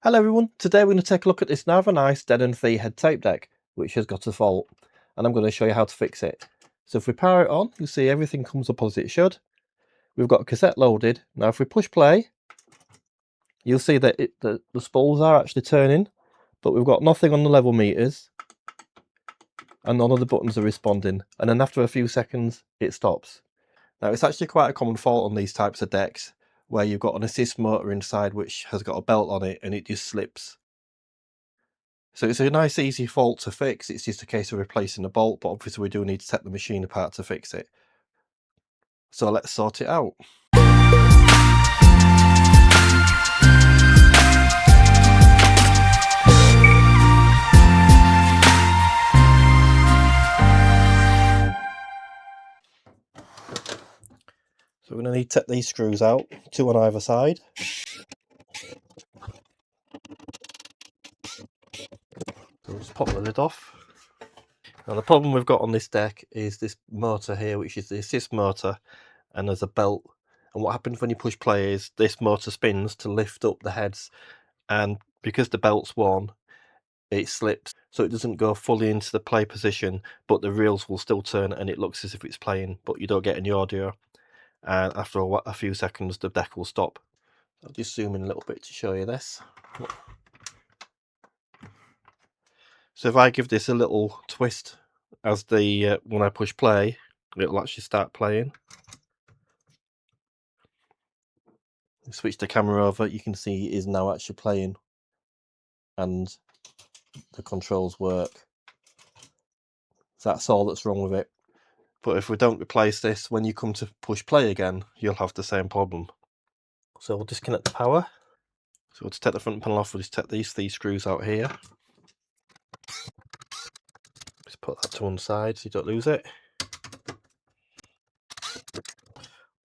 Hello everyone, today we're going to take a look at this rather nice Denon head tape deck which has got a fault, and I'm going to show you how to fix it. So if we power it on, you'll see everything comes up as it should. We've got a cassette loaded. Now if we push play, you'll see that the spools are actually turning, but we've got nothing on the level meters and none of the buttons are responding, and then after a few seconds it stops. Now it's actually quite a common fault on these types of decks where you've got an assist motor inside which has got a belt on it and it just slips. So it's a nice easy fault to fix. It's just a case of replacing the bolt, but obviously we do need to take the machine apart to fix it. So let's sort it out. So we're going to need to take these screws out, 2 on either side. So just pop the lid off. Now the problem we've got on this deck is this motor here, which is the assist motor, and there's a belt. And what happens when you push play is this motor spins to lift up the heads, and because the belt's worn, it slips, so it doesn't go fully into the play position, but the reels will still turn and it looks as if it's playing, but you don't get any audio. And after a few seconds the deck will stop. I'll just zoom in a little bit to show you this. So if I give this a little twist as the when I push play, it'll actually start playing. Switch the camera over, you can see it is now actually playing and the controls work. So that's all that's wrong with it. But if we don't replace this, when you come to push play again, you'll have the same problem. So we'll disconnect the power. So to take the front panel off, we'll just take these 3 screws out here. Just put that to one side so you don't lose it.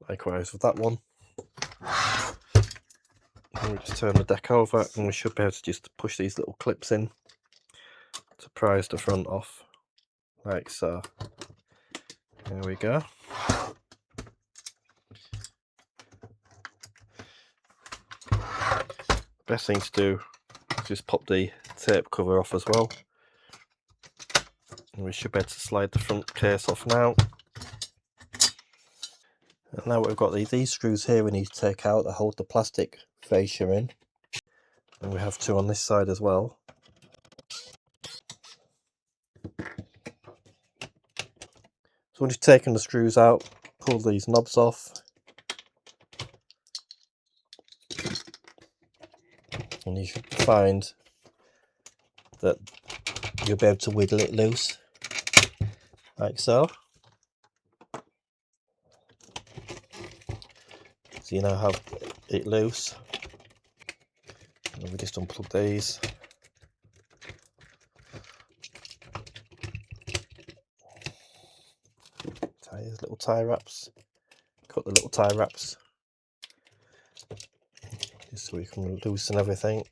Likewise with that one. And we just turn the deck over and we should be able to just push these little clips in to prise the front off, like so. There we go. Best thing to do is just pop the tape cover off as well. And we should be able to slide the front case off now. And now we've got these screws here we need to take out that hold the plastic fascia in. And we have 2 on this side as well. So once you've taken the screws out, pull these knobs off. And you should find that you'll be able to wiggle it loose, like so. So you now have it loose. And we just unplug these. Tie these little tie wraps. Cut the little tie wraps, just so we can loosen everything.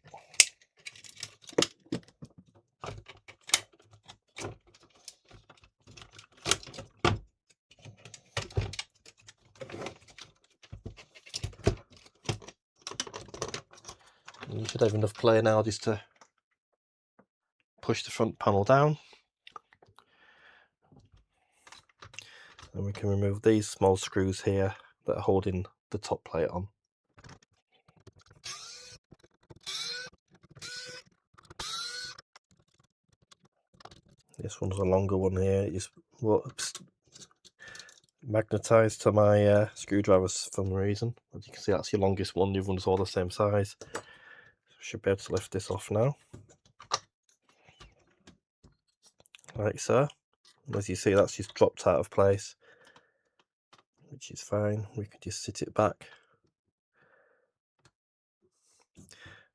And you should have enough play now just to push the front panel down. And we can remove these small screws here that are holding the top plate on. This one's a longer one here, it just magnetised to my screwdrivers for some reason. As you can see, that's your longest one, the other one's all the same size. So should be able to lift this off now, like so. As you see, that's just dropped out of place, which is fine. We can just sit it back,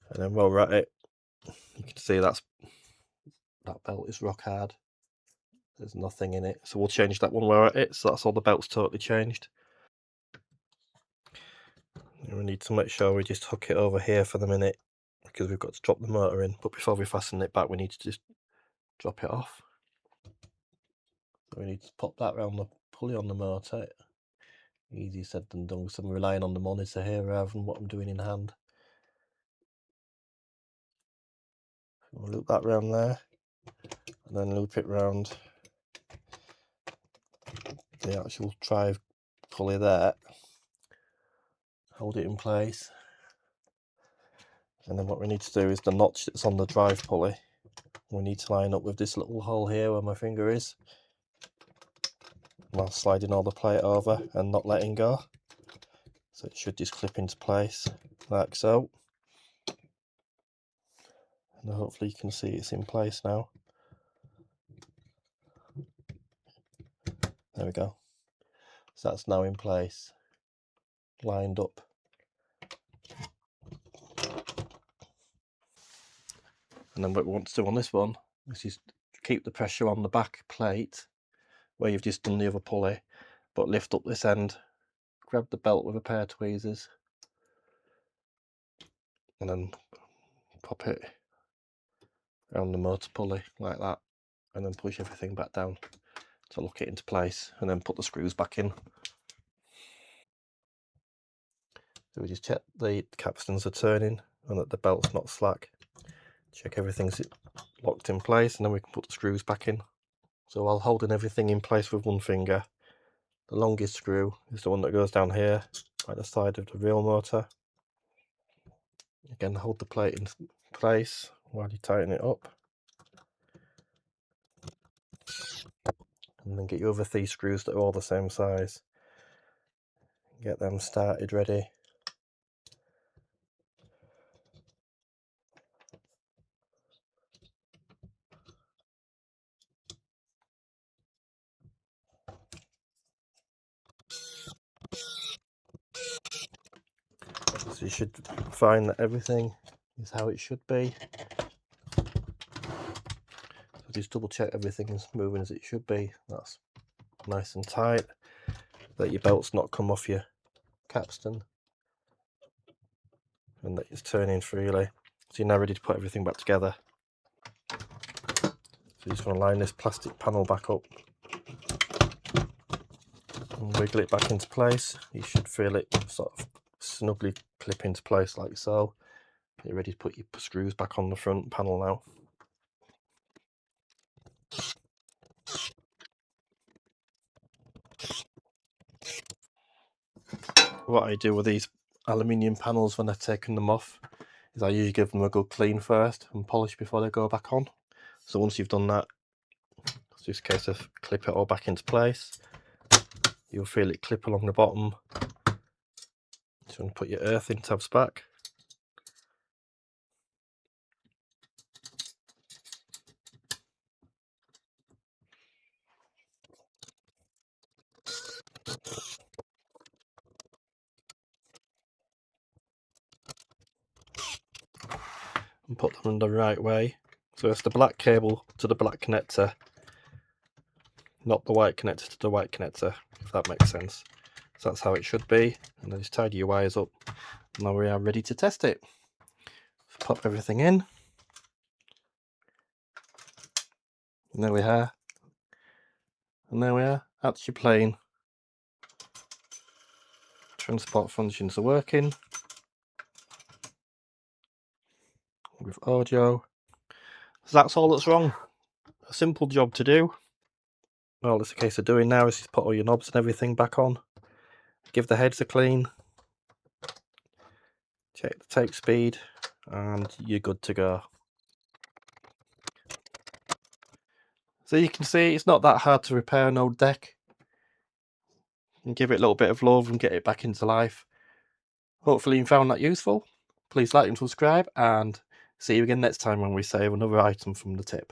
and then while we're at it, you can see that belt is rock hard. There's nothing in it, so we'll change that one while we're at it. So that's all, the belt's totally changed. And we need to make sure we just hook it over here for the minute, because we've got to drop the motor in. But before we fasten it back, we need to just drop it off. So we need to pop that around the pulley on the motor. Easier said than done, because I'm relying on the monitor here rather than what I'm doing in hand. We'll loop that round there, and then loop it round the actual drive pulley there. Hold it in place, and then what we need to do is the notch that's on the drive pulley, we need to line up with this little hole here where my finger is, while sliding all the plate over and not letting go. So it should just clip into place like so, and hopefully you can see it's in place now. There we go. So that's now in place, lined up. And then what we want to do on this one is just keep the pressure on the back plate where you've just done the other pulley, but lift up this end, grab the belt with a pair of tweezers, and then pop it around the motor pulley like that, and then push everything back down to lock it into place, and then put the screws back in. So we just check the capstans are turning and that the belt's not slack. Check everything's locked in place, and then we can put the screws back in. So while holding everything in place with one finger, the longest screw is the one that goes down here at the side of the real motor. Again, hold the plate in place while you tighten it up, and then get your other 3 screws that are all the same size. Get them started ready. So you should find that everything is how it should be. So just double check everything is moving as it should be. That's nice and tight. That your belt's not come off your capstan, and that it's turning freely. So you're now ready to put everything back together. So you just want to line this plastic panel back up and wiggle it back into place. You should feel it sort of snugly clip into place like so. You're ready to put your screws back on the front panel now. What I do with these aluminium panels when I've taken them off is I usually give them a good clean first and polish before they go back on. So once you've done that, it's just a case of clip it all back into place. You'll feel it clip along the bottom. Just want to put your earthing tabs back. And put them in the right way. So it's the black cable to the black connector, not the white connector to the white connector, if that makes sense. So that's how it should be. And then just tidy your wires up. Now we are ready to test it. So pop everything in. And there we are. And there we are. That's your plane. Transport functions are working. With audio. So that's all that's wrong. A simple job to do. All it's a case of doing now is just put all your knobs and everything back on. Give the heads a clean. Check the tape speed, and you're good to go. So you can see it's not that hard to repair an old deck. And give it a little bit of love and get it back into life. Hopefully you found that useful. Please like and subscribe, and see you again next time when we save another item from the tip.